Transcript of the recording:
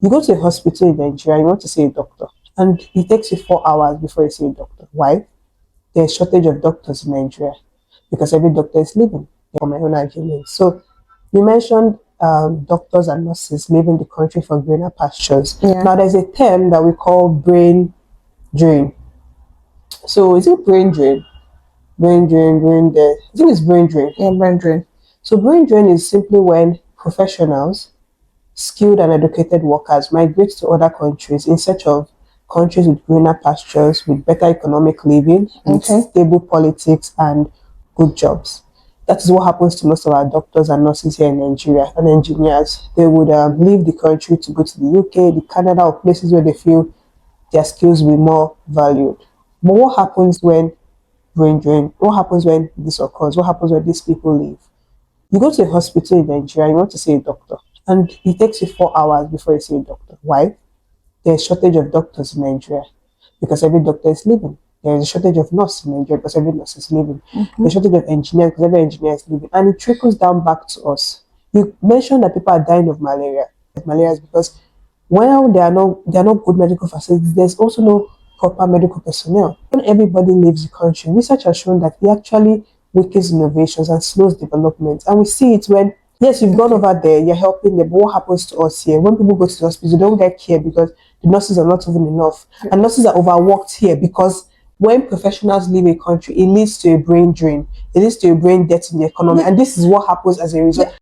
You go to a hospital in Nigeria, you want to see a doctor, and it takes you 4 hours before you see a doctor. Why? There's shortage of doctors in Nigeria because every doctor is leaving for my own argument. So you mentioned doctors and nurses leaving the country for greener pastures. Yeah. Now there's a term that we call brain drain. So is it brain drain? Brain drain, brain dead. I think it's brain drain. Yeah, brain drain. So brain drain is simply when professionals, skilled and educated workers migrate to other countries in search of countries with greener pastures, with better economic living, with stable politics and good jobs. That is what happens to most of our doctors and nurses here in Nigeria and engineers. They would leave the country to go to the UK, the Canada, or places where they feel their skills will be more valued. But what happens when brain drain? What happens when this occurs? What happens when these people leave? You go to a hospital in Nigeria, you want to see a doctor, and it takes you 4 hours before you see a doctor. Why? There's shortage of doctors in Nigeria because every doctor is leaving. There's a shortage of nurses in Nigeria because every nurse is leaving. There's a shortage of engineers because every engineer is leaving. And it trickles down back to us. You mentioned that people are dying of malaria. Malaria is because while there are no good medical facilities, there's also no proper medical personnel. When everybody leaves the country, research has shown that it actually weakens innovations and slows development. And we see it when, yes, you've gone over there, you're helping them, but what happens to us here? When people go to the hospital, they don't get care because the nurses are not even enough. And nurses are overworked here because when professionals leave a country, it leads to a brain drain. It leads to a brain death in the economy. And this is what happens as a result.